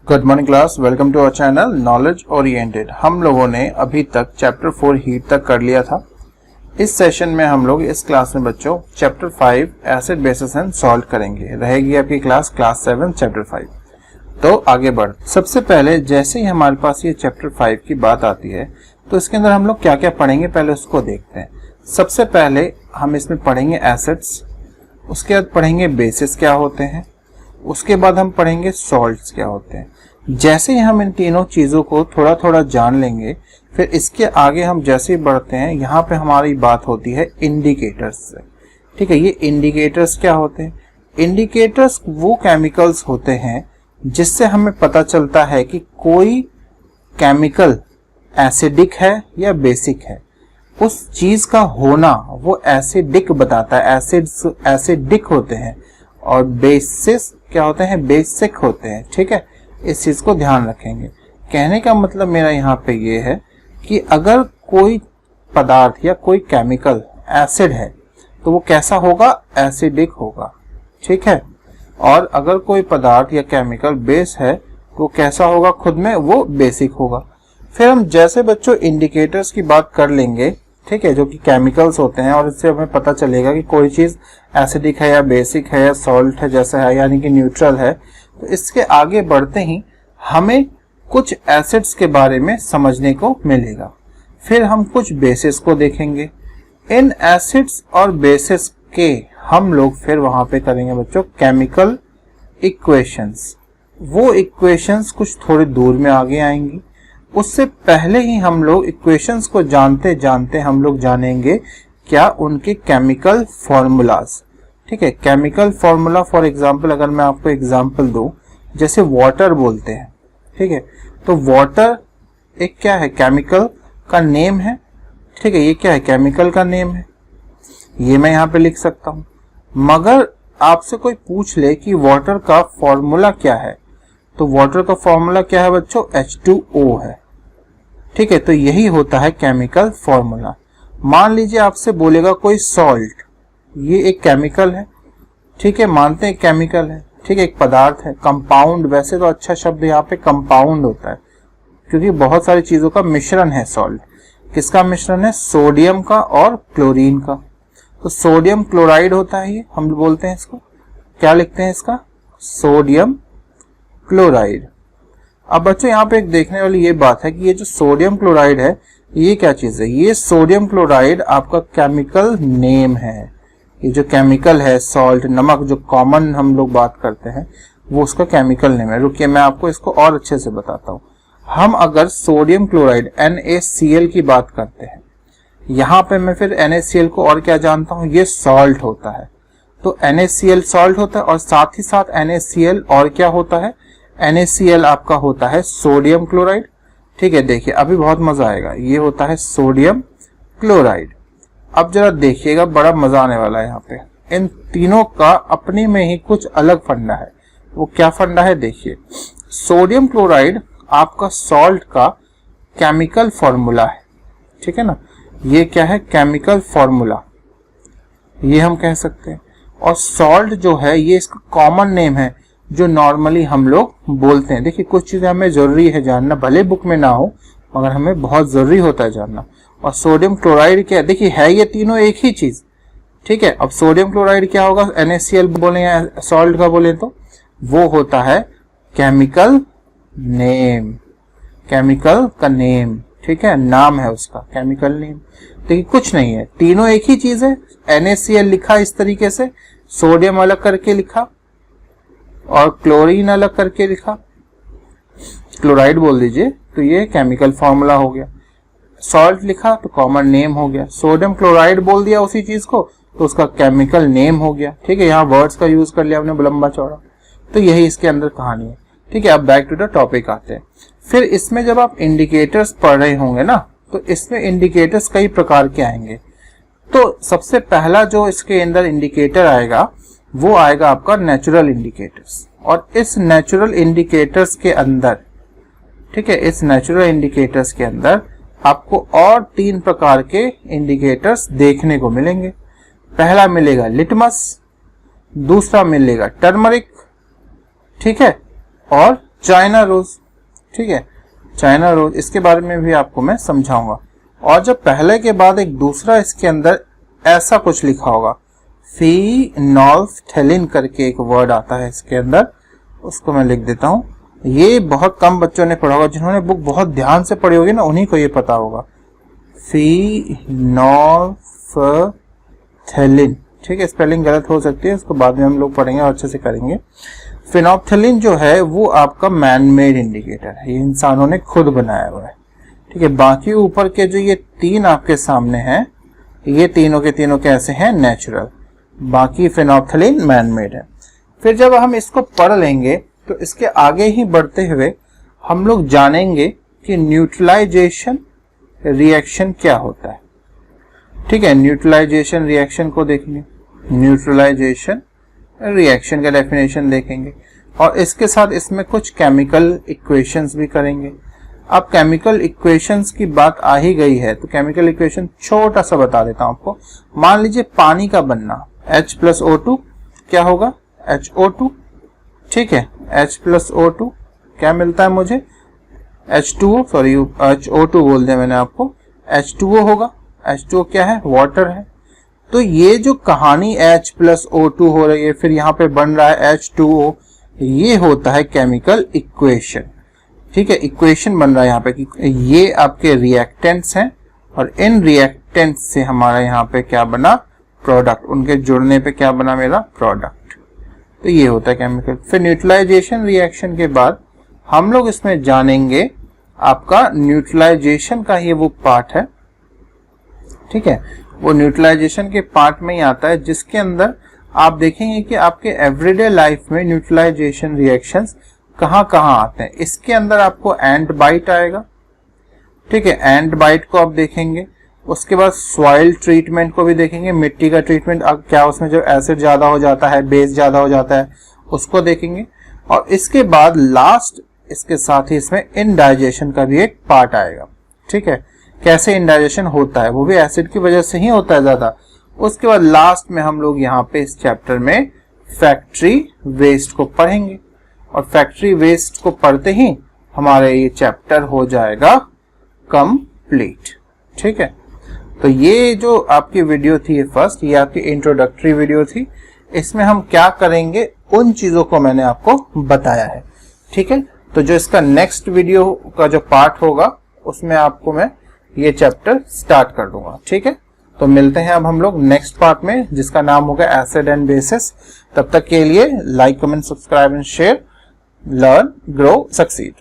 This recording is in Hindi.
Good morning class, welcome to our channel knowledge oriented. हम लोगों ने अभी तक चैप्टर 4 हीट तक कर लिया था। इस सेशन में हम लोग इस क्लास में बच्चों chapter 5 acid basis and salt करेंगे। रहेगी आपकी क्लास 7 चैप्टर 5। तो आगे बढ़, सबसे पहले जैसे ही हमारे पास ये चैप्टर 5 की बात आती है तो इसके अंदर हम लोग क्या क्या पढ़ेंगे पहले उसको देखते हैं। सबसे पहले हम इसमें पढ़ेंगे एसिड्स, उसके बाद पढ़ेंगे बेसिस क्या होते हैं, उसके बाद हम पढ़ेंगे सॉल्ट्स क्या होते हैं। जैसे ही हम इन तीनों चीज़ों को थोड़ा थोड़ा जान लेंगे, फिर इसके आगे हम जैसे ही बढ़ते हैं यहाँ पे हमारी बात होती है इंडिकेटर्स से। ठीक है, ये इंडिकेटर्स क्या होते हैं? इंडिकेटर्स वो केमिकल्स होते हैं जिससे हमें पता चलता है कि कोई केमिकल एसिडिक है या बेसिक है। उस चीज का होना वो एसिडिक बताता है, एसिड्स एसिडिक होते हैं और बेसिस क्या होते हैं? बेसिक होते हैं। ठीक है, इस चीज को ध्यान रखेंगे। कहने का मतलब मेरा यहाँ पे ये है कि अगर कोई पदार्थ या कोई केमिकल एसिड है तो वो कैसा होगा? एसिडिक होगा। ठीक है, और अगर कोई पदार्थ या केमिकल बेस है तो कैसा होगा? खुद में वो बेसिक होगा। फिर हम जैसे बच्चों इंडिकेटर्स की बात कर लेंगे, ठीक है, जो कि केमिकल्स होते हैं, और इससे हमें पता चलेगा कि कोई चीज एसिडिक है या बेसिक है या सॉल्ट है जैसा है, यानी कि न्यूट्रल है। तो इसके आगे बढ़ते ही हमें कुछ एसिड्स के बारे में समझने को मिलेगा। फिर हम कुछ बेसिस को देखेंगे। इन एसिड्स और बेसिस के हम लोग फिर वहां पे करेंगे बच्चों केमिकल इक्वेशंस। वो इक्वेशंस कुछ थोड़ी दूर में आगे आएंगी। उससे पहले ही हम लोग इक्वेशंस को जानते जानते हम लोग जानेंगे क्या उनके केमिकल फॉर्मूलाज। ठीक है, केमिकल फॉर्मूला फॉर एग्जांपल अगर मैं आपको एग्जांपल दूं, जैसे वाटर बोलते हैं। ठीक है, तो वाटर एक क्या है? केमिकल का नेम है। ठीक है, ये क्या है? केमिकल का नेम है। ये मैं यहाँ पे लिख सकता हूँ। मगर आपसे कोई पूछ ले कि वाटर का फॉर्मूला क्या है, तो वाटर का फॉर्मूला क्या है बच्चों? H2O है। ठीक है, तो यही होता है केमिकल फॉर्मूला। मान लीजिए आपसे बोलेगा कोई सॉल्ट, ये एक केमिकल है। ठीक है, मानते हैं केमिकल है। ठीक है, एक पदार्थ है। कंपाउंड, वैसे तो अच्छा शब्द यहाँ पे कंपाउंड होता है क्योंकि बहुत सारी चीजों का मिश्रण है सॉल्ट। किसका मिश्रण है? सोडियम का और क्लोरीन का। तो सोडियम क्लोराइड होता है ये, हम बोलते हैं इसको। क्या लिखते हैं इसका? Sodium chloride. अब बच्चों यहाँ पे एक देखने वाली ये बात है कि ये जो सोडियम क्लोराइड है ये क्या चीज है? ये सोडियम क्लोराइड आपका केमिकल नेम है। ये जो केमिकल है सॉल्ट, नमक, जो कॉमन हम लोग बात करते हैं, वो उसका केमिकल नेम है। रुकिए मैं आपको इसको और अच्छे से बताता हूँ। हम अगर सोडियम क्लोराइड NaCl की बात करते हैं, यहाँ पे मैं फिर NaCl को और क्या जानता हूँ? ये सॉल्ट होता है। तो NaCl सॉल्ट होता है और साथ ही साथ NaCl और क्या होता है? NaCl आपका होता है सोडियम क्लोराइड। ठीक है, देखिए अभी बहुत मजा आएगा। ये होता है सोडियम क्लोराइड। अब जरा देखिएगा, बड़ा मजा आने वाला है यहाँ पे। इन तीनों का अपने में ही कुछ अलग फंडा है। वो क्या फंडा है? देखिए, सोडियम क्लोराइड आपका सॉल्ट का केमिकल फॉर्मूला है। ठीक है ना, ये क्या है? केमिकल फॉर्मूला, ये हम कह सकते हैं। और सॉल्ट जो है ये इसका कॉमन नेम है जो नॉर्मली हम लोग बोलते हैं। देखिए कुछ चीजें हमें जरूरी है जानना, भले बुक में ना हो मगर हमें बहुत जरूरी होता है जानना। और सोडियम क्लोराइड क्या है? देखिए है ये तीनों एक ही चीज। ठीक है, अब सोडियम क्लोराइड क्या होगा? NaCl बोले या सॉल्ट का बोले तो वो होता है केमिकल नेम, केमिकल का नेम। ठीक है, नाम है उसका, केमिकल नेम। देखिए कुछ नहीं है, तीनों एक ही चीज है। NaCl लिखा इस तरीके से, सोडियम अलग करके लिखा और क्लोरीन अलग करके लिखा, क्लोराइड बोल दीजिए, तो ये केमिकल फॉर्मूला हो गया। सॉल्ट लिखा तो कॉमन नेम हो गया। सोडियम क्लोराइड बोल दिया उसी चीज को तो उसका केमिकल नेम हो गया। ठीक है, यहाँ वर्ड्स का यूज कर लिया हमने लंबा चौड़ा। तो यही इसके अंदर कहानी है। ठीक है, अब बैक टू द टॉपिक आते हैं। फिर इसमें जब आप इंडिकेटर्स पढ़ रहे होंगे ना, तो इसमें इंडिकेटर्स कई प्रकार के आएंगे। तो सबसे पहला जो इसके अंदर इंडिकेटर आएगा वो आएगा आपका नेचुरल इंडिकेटर्स। और इस नेचुरल इंडिकेटर्स के अंदर, ठीक है, इस नेचुरल इंडिकेटर्स के अंदर आपको और 3 प्रकार के इंडिकेटर्स देखने को मिलेंगे। पहला मिलेगा लिटमस, दूसरा मिलेगा टर्मरिक, ठीक है, और चाइना रोज, ठीक है, चाइना रोज, इसके बारे में भी आपको मैं समझाऊंगा। और जब पहले के बाद एक दूसरा इसके अंदर ऐसा कुछ लिखा होगा, फिनोल्फ्थेलिन करके एक वर्ड आता है इसके अंदर, उसको मैं लिख देता हूं। ये बहुत कम बच्चों ने पढ़ा होगा, जिन्होंने बुक बहुत ध्यान से पढ़ी होगी ना उन्हीं को ये पता होगा, फिनोल्फ्थेलिन, ठीक है, स्पेलिंग गलत हो सकती है, उसको बाद में हम लोग पढ़ेंगे और अच्छे से करेंगे। फिनोल्फ्थेलिन जो है वो आपका मैन मेड इंडिकेटर है, ये इंसानों ने खुद बनाया हुआ है, ठीक है। बाकी ऊपर के जो ये 3 आपके सामने हैं, ये तीनों के तीनों कैसे हैं, नेचुरल, बाकी फिनोल्फ्थेलिन मैन मेड है। फिर जब हम इसको पढ़ लेंगे तो इसके आगे ही बढ़ते हुए हम लोग जानेंगे कि न्यूट्रलाइजेशन रिएक्शन क्या होता है, ठीक है। न्यूट्रलाइजेशन रिएक्शन को देखेंगे, न्यूट्रलाइजेशन रिएक्शन का डेफिनेशन देखेंगे और इसके साथ इसमें कुछ केमिकल इक्वेशंस भी करेंगे। अब केमिकल इक्वेशंस की बात आ ही गई है तो केमिकल इक्वेशन छोटा सा बता देता हूं आपको। मान लीजिए पानी का बनना, H+O2 क्या होगा, HO2, ठीक है, H+O2 क्या मिलता है मुझे, H2O, सॉरी HO2 बोल दिया मैंने आपको, H2O होगा, H2O क्या है, वाटर है। तो ये जो कहानी H+O2 हो रही है, फिर यहाँ पे बन रहा है H2O, ये होता है केमिकल इक्वेशन, ठीक है। इक्वेशन बन रहा है यहाँ पे कि ये आपके रिएक्टेंट्स हैं और इन रिएक्टेंट्स से हमारा यहाँ पे क्या बना, प्रोडक्ट, उनके जुड़ने पे क्या बना मेरा प्रोडक्ट, तो ये होता है केमिकल। फिर न्यूट्रलाइजेशन रिएक्शन के बाद हम लोग इसमें जानेंगे आपका न्यूट्रलाइजेशन का ये वो पार्ट है, ठीक है, वो न्यूट्रलाइजेशन के पार्ट में ही आता है जिसके अंदर आप देखेंगे कि आपके एवरीडे लाइफ में न्यूट्रलाइजेशन रिएक्शंस कहाँ कहाँ आते हैं। इसके अंदर आपको एंट बाइट आएगा, ठीक है, एंट बाइट को आप देखेंगे। उसके बाद सॉइल ट्रीटमेंट को भी देखेंगे, मिट्टी का ट्रीटमेंट, अब क्या उसमें जो एसिड ज्यादा हो जाता है, बेस ज्यादा हो जाता है, उसको देखेंगे। और इसके बाद लास्ट इसके साथ ही इसमें इनडाइजेशन का भी एक पार्ट आएगा, ठीक है, कैसे इनडाइजेशन होता है, वो भी एसिड की वजह से ही होता है ज्यादा। उसके बाद लास्ट में हम लोग यहाँ पे इस चैप्टर में फैक्ट्री वेस्ट को पढ़ेंगे और फैक्ट्री वेस्ट को पढ़ते ही हमारे ये चैप्टर हो जाएगा कंप्लीट, ठीक है। तो ये जो आपकी वीडियो थी ये फर्स्ट, ये आपकी इंट्रोडक्टरी वीडियो थी। इसमें हम क्या करेंगे उन चीजों को मैंने आपको बताया है, ठीक है। तो जो इसका नेक्स्ट वीडियो का जो पार्ट होगा उसमें आपको मैं ये चैप्टर स्टार्ट कर दूंगा, ठीक है। तो मिलते हैं अब हम लोग नेक्स्ट पार्ट में जिसका नाम होगा एसिड एंड बेसिस। तब तक के लिए like, comment, subscribe and share, learn, grow, succeed.